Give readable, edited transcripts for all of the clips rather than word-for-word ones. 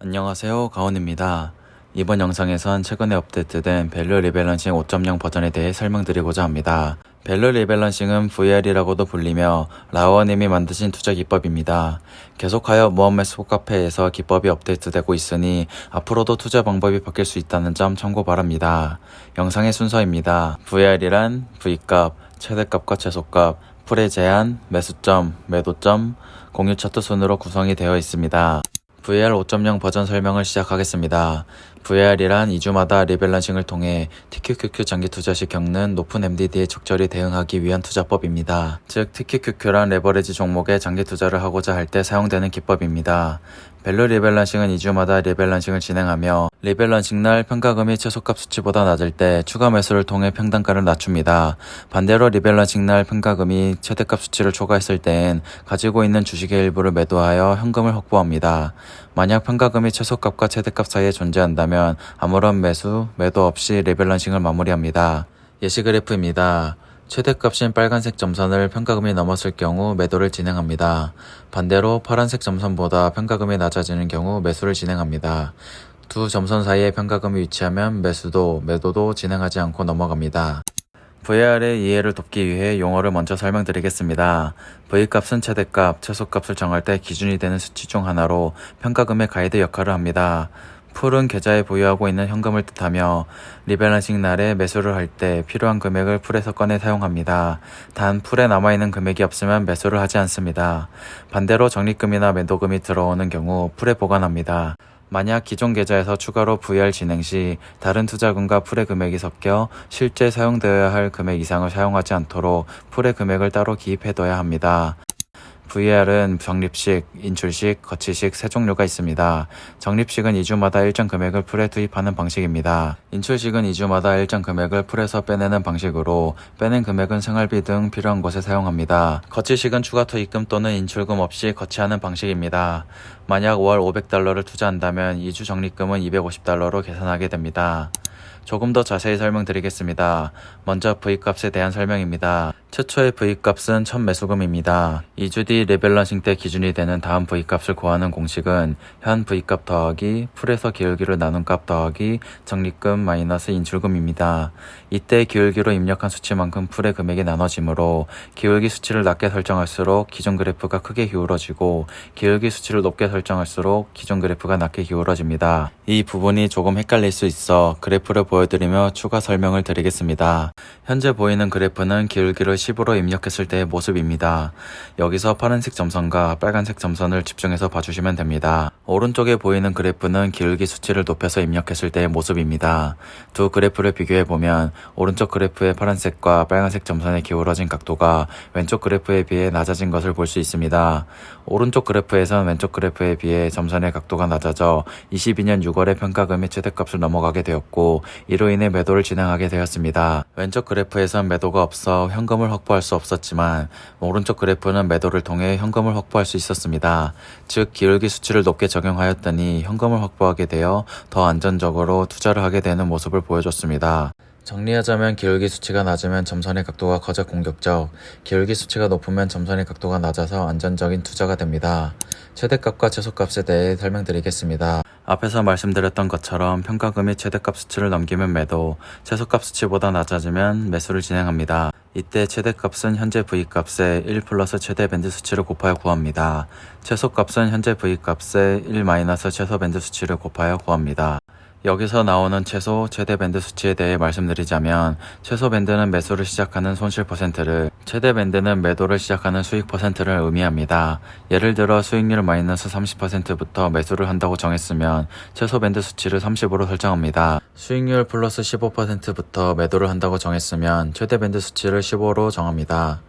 안녕하세요, 가온입니다. 이번 영상에선 최근에 업데이트된 밸류 리밸런싱 5.0 버전에 대해 설명드리고자 합니다. 밸류 리밸런싱은 VR이라고도 불리며 라오어님이 만드신 투자 기법입니다. 계속하여 모험매수 카페에서 기법이 업데이트되고 있으니 앞으로도 투자 방법이 바뀔 수 있다는 점 참고 바랍니다. 영상의 순서입니다. VR이란 V값, 최대값과 최소값, 풀의 제한, 매수점, 매도점, 공유 차트 순으로 구성이 되어 있습니다. VR 5.0 버전 설명을 시작하겠습니다. VR이란 2주마다 리밸런싱을 통해 TQQQ 장기 투자 시 겪는 높은 MDD에 적절히 대응하기 위한 투자법입니다. 즉 TQQQ란 레버리지 종목에 장기 투자를 하고자 할 때 사용되는 기법입니다. 밸류 리밸런싱은 2주마다 리밸런싱을 진행하며 리밸런싱 날 평가금이 최소값 수치보다 낮을 때 추가 매수를 통해 평단가를 낮춥니다. 반대로 리밸런싱 날 평가금이 최대값 수치를 초과했을 때엔 가지고 있는 주식의 일부를 매도하여 현금을 확보합니다. 만약 평가금이 최소값과 최대값 사이에 존재한다면 아무런 매수, 매도 없이 리밸런싱을 마무리합니다. 예시 그래프입니다. 최대값인 빨간색 점선을 평가금이 넘었을 경우 매도를 진행합니다. 반대로 파란색 점선보다 평가금이 낮아지는 경우 매수를 진행합니다. 두 점선 사이에 평가금이 위치하면 매수도, 매도도 진행하지 않고 넘어갑니다. VR의 이해를 돕기 위해 용어를 먼저 설명드리겠습니다. V값은 최대값, 최소값을 정할 때 기준이 되는 수치 중 하나로 평가금의 가이드 역할을 합니다. 풀은 계좌에 보유하고 있는 현금을 뜻하며 리밸런싱 날에 매수를 할 때 필요한 금액을 풀에서 꺼내 사용합니다. 단 풀에 남아있는 금액이 없으면 매수를 하지 않습니다. 반대로 적립금이나 매도금이 들어오는 경우 풀에 보관합니다. 만약 기존 계좌에서 추가로 VR 진행 시 다른 투자금과 풀의 금액이 섞여 실제 사용되어야 할 금액 이상을 사용하지 않도록 풀의 금액을 따로 기입해둬야 합니다. VR은 적립식, 인출식, 거치식 세 종류가 있습니다. 적립식은 2주마다 일정 금액을 풀에 투입하는 방식입니다. 인출식은 2주마다 일정 금액을 풀에서 빼내는 방식으로 빼낸 금액은 생활비 등 필요한 곳에 사용합니다. 거치식은 추가 투입금 또는 인출금 없이 거치하는 방식입니다. 만약 월 500달러를 투자한다면 2주 적립금은 250달러로 계산하게 됩니다. 조금 더 자세히 설명드리겠습니다. 먼저 V값에 대한 설명입니다. 최초의 V값은 첫 매수금입니다. 2주 뒤 리밸런싱 때 기준이 되는 다음 V값을 구하는 공식은 현 V값 더하기 풀에서 기울기를 나눈 값 더하기 적립금 마이너스 인출금입니다. 이때 기울기로 입력한 수치만큼 풀의 금액이 나눠지므로 기울기 수치를 낮게 설정할수록 기존 그래프가 크게 기울어지고 기울기 수치를 높게 설정할수록 기존 그래프가 낮게 기울어집니다. 이 부분이 조금 헷갈릴 수 있어 그래프를 보여드리며 추가 설명을 드리겠습니다. 현재 보이는 그래프는 기울기를 10으로 입력했을 때의 모습입니다. 여기서 파란색 점선과 빨간색 점선을 집중해서 봐주시면 됩니다. 오른쪽에 보이는 그래프는 기울기 수치를 높여서 입력했을 때의 모습입니다. 두 그래프를 비교해보면 오른쪽 그래프의 파란색과 빨간색 점선의 기울어진 각도가 왼쪽 그래프에 비해 낮아진 것을 볼 수 있습니다. 오른쪽 그래프에선 왼쪽 그래프에 비해 점선의 각도가 낮아져 22년 6월에 평가금이 최대값을 넘어가게 되었고 이로 인해 매도를 진행하게 되었습니다. 왼쪽 그래프에선 매도가 없어 현금을 확보할 수 없었지만 오른쪽 그래프는 매도를 통해 현금을 확보할 수 있었습니다. 즉 기울기 수치를 높게 적용하였더니 현금을 확보하게 되어 더 안전적으로 투자를 하게 되는 모습을 보여줬습니다. 정리하자면 기울기 수치가 낮으면 점선의 각도가 커져 공격적, 기울기 수치가 높으면 점선의 각도가 낮아서 안전적인 투자가 됩니다. 최대값과 최소값에 대해 설명드리겠습니다. 앞에서 말씀드렸던 것처럼 평가금이 최대값 수치를 넘기면 매도, 최소값 수치보다 낮아지면 매수를 진행합니다. 이때 최대값은 현재 V값에 1 플러스 최대 밴드 수치를 곱하여 구합니다. 최소값은 현재 V값에 1 마이너스 최소 밴드 수치를 곱하여 구합니다. 여기서 나오는 최소, 최대 밴드 수치에 대해 말씀드리자면 최소 밴드는 매수를 시작하는 손실 %를, 최대 밴드는 매도를 시작하는 수익 %를 의미합니다. 예를 들어 수익률 마이너스 30%부터 매수를 한다고 정했으면 최소 밴드 수치를 30으로 설정합니다. 수익률 플러스 15%부터 매도를 한다고 정했으면 최대 밴드 수치를 15로 정합니다.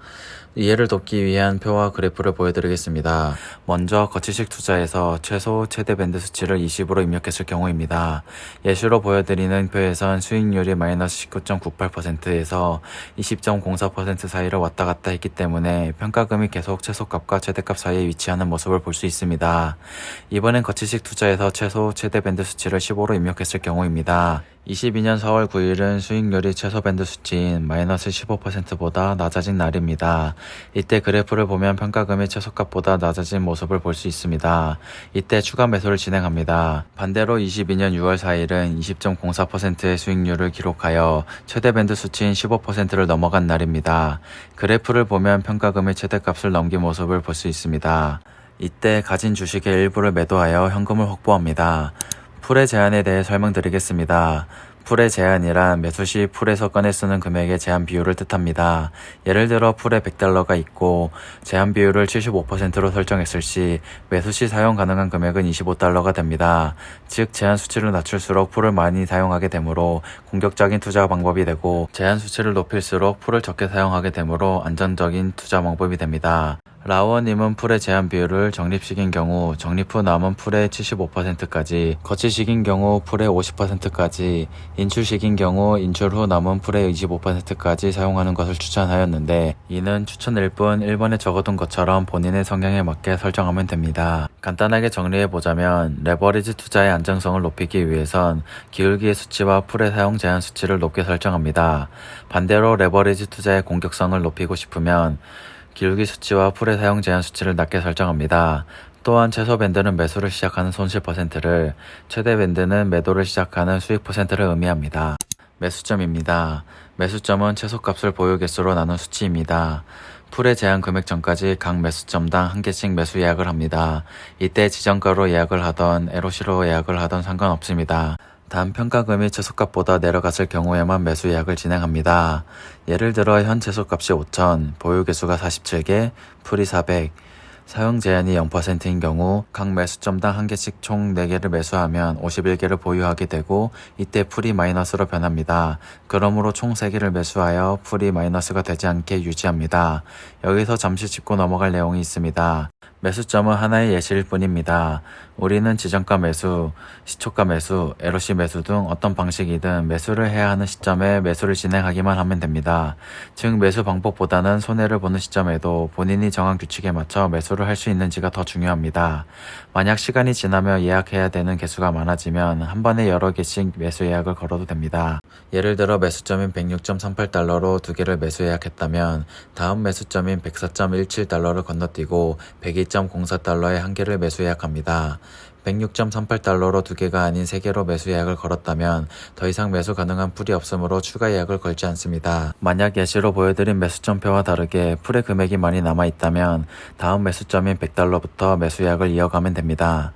이해를 돕기 위한 표와 그래프를 보여드리겠습니다. 먼저 거치식 투자에서 최소, 최대 밴드 수치를 20으로 입력했을 경우입니다. 예시로 보여드리는 표에선 수익률이 마이너스 19.98%에서 20.04% 사이를 왔다 갔다 했기 때문에 평가금이 계속 최소값과 최대값 사이에 위치하는 모습을 볼 수 있습니다. 이번엔 거치식 투자에서 최소, 최대 밴드 수치를 15로 입력했을 경우입니다. 22년 4월 9일은 수익률이 최소 밴드 수치인 마이너스 15%보다 낮아진 날입니다. 이때 그래프를 보면 평가금이 최소값보다 낮아진 모습을 볼 수 있습니다. 이때 추가 매수를 진행합니다. 반대로 22년 6월 4일은 20.04%의 수익률을 기록하여 최대 밴드 수치인 15%를 넘어간 날입니다. 그래프를 보면 평가금의 최대값을 넘긴 모습을 볼 수 있습니다. 이때 가진 주식의 일부를 매도하여 현금을 확보합니다. 풀의 제한에 대해 설명드리겠습니다. 풀의 제한이란 매수 시 풀에서 꺼내 쓰는 금액의 제한 비율을 뜻합니다. 예를 들어 풀에 100달러가 있고 제한 비율을 75%로 설정했을 시 매수 시 사용 가능한 금액은 25달러가 됩니다. 즉 제한 수치를 낮출수록 풀을 많이 사용하게 되므로 공격적인 투자 방법이 되고 제한 수치를 높일수록 풀을 적게 사용하게 되므로 안전적인 투자 방법이 됩니다. 라오어님은 풀의 제한 비율을 적립식인 경우 적립 후 남은 풀의 75%까지, 거치식인 경우 풀의 50%까지, 인출식인 경우 인출 후 남은 풀의 25%까지 사용하는 것을 추천하였는데 이는 추천일 뿐 1번에 적어둔 것처럼 본인의 성향에 맞게 설정하면 됩니다. 간단하게 정리해보자면 레버리지 투자의 안정성을 높이기 위해선 기울기의 수치와 풀의 사용 제한 수치를 높게 설정합니다. 반대로 레버리지 투자의 공격성을 높이고 싶으면 기울기 수치와 풀의 사용 제한 수치를 낮게 설정합니다. 또한 최소 밴드는 매수를 시작하는 손실 %를, 최대 밴드는 매도를 시작하는 수익 %를 의미합니다. 매수점입니다. 매수점은 최소값을 보유 개수로 나눈 수치입니다. 풀의 제한 금액 전까지 각 매수점당 한 개씩 매수 예약을 합니다. 이때 지정가로 예약을 하던 LOC로 예약을 하던 상관없습니다. 단 평가금이 최소값보다 내려갔을 경우에만 매수 예약을 진행합니다. 예를 들어 현 최소값이 5,000, 보유 개수가 47개, 풀이 400, 사용 제한이 0%인 경우 각 매수점당 한 개씩 총 4개를 매수하면 51개를 보유하게 되고 이때 풀이 마이너스로 변합니다. 그러므로 총 3개를 매수하여 풀이 마이너스가 되지 않게 유지합니다. 여기서 잠시 짚고 넘어갈 내용이 있습니다. 매수점은 하나의 예시일 뿐입니다. 우리는 지정가 매수, 시초가 매수, LOC 매수 등 어떤 방식이든 매수를 해야 하는 시점에 매수를 진행하기만 하면 됩니다. 즉 매수 방법보다는 손해를 보는 시점에도 본인이 정한 규칙에 맞춰 매수를 할 수 있는지가 더 중요합니다. 만약 시간이 지나며 예약해야 되는 개수가 많아지면 한 번에 여러 개씩 매수 예약을 걸어도 됩니다. 예를 들어 매수점인 106.38달러로 2개를 매수 예약했다면 다음 매수점인 104.17달러를 건너뛰고 102.04달러에 한 개를 매수 예약합니다. 106.38달러로 2개가 아닌 3개로 매수 예약을 걸었다면 더 이상 매수 가능한 풀이 없으므로 추가 예약을 걸지 않습니다. 만약 예시로 보여드린 매수점표와 다르게 풀의 금액이 많이 남아있다면 다음 매수점인 100달러부터 매수 예약을 이어가면 됩니다.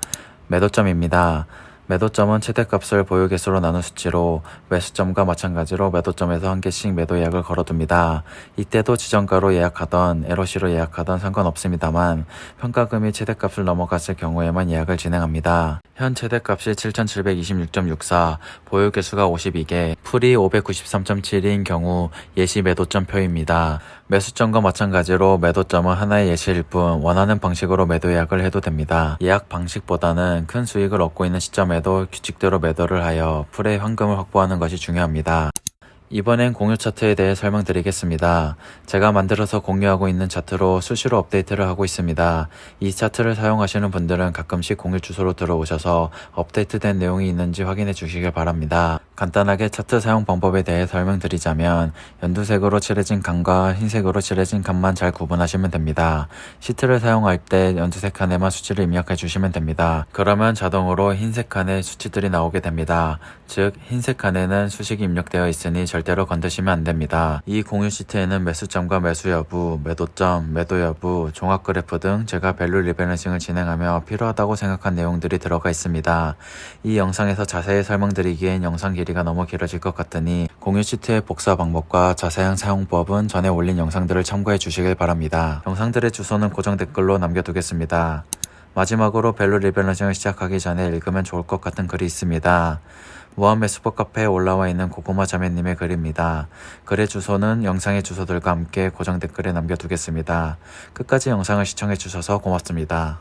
매도점입니다. 매도점은 최대값을 보유 개수로 나눈 수치로 매수점과 마찬가지로 매도점에서 한 개씩 매도 예약을 걸어둡니다. 이때도 지정가로 예약하던 LOC로 예약하던 상관없습니다만 평가금이 최대값을 넘어갔을 경우에만 예약을 진행합니다. 현 최대값이 7726.64, 보유 개수가 52개, 풀이 593.7인 경우 예시 매도점표입니다. 매수점과 마찬가지로 매도점은 하나의 예시일 뿐 원하는 방식으로 매도 예약을 해도 됩니다. 예약 방식보다는 큰 수익을 얻고 있는 시점에도 규칙대로 매도를 하여 풀의 현금을 확보하는 것이 중요합니다. 이번엔 공유 차트에 대해 설명드리겠습니다. 제가 만들어서 공유하고 있는 차트로 수시로 업데이트를 하고 있습니다. 이 차트를 사용하시는 분들은 가끔씩 공유 주소로 들어오셔서 업데이트된 내용이 있는지 확인해 주시길 바랍니다. 간단하게 차트 사용 방법에 대해 설명드리자면 연두색으로 칠해진 칸과 흰색으로 칠해진 칸만 잘 구분하시면 됩니다. 시트를 사용할 때 연두색 칸에만 수치를 입력해 주시면 됩니다. 그러면 자동으로 흰색 칸에 수치들이 나오게 됩니다. 즉 흰색 칸에는 수식이 입력되어 있으니 절대로 건드시면 안됩니다. 이 공유 시트에는 매수점과 매수 여부, 매도점, 매도 여부, 종합 그래프 등 제가 밸류 리밸런싱을 진행하며 필요하다고 생각한 내용들이 들어가 있습니다. 이 영상에서 자세히 설명드리기엔 영상 길이가 너무 길어질 것 같으니 공유 시트의 복사 방법과 자세한 사용법은 전에 올린 영상들을 참고해 주시길 바랍니다. 영상들의 주소는 고정 댓글로 남겨두겠습니다. 마지막으로 밸류 리밸런싱을 시작하기 전에 읽으면 좋을 것 같은 글이 있습니다. 무한매수법 카페에 올라와 있는 고구마 자매님의 글입니다. 글의 주소는 영상의 주소들과 함께 고정 댓글에 남겨두겠습니다. 끝까지 영상을 시청해 주셔서 고맙습니다.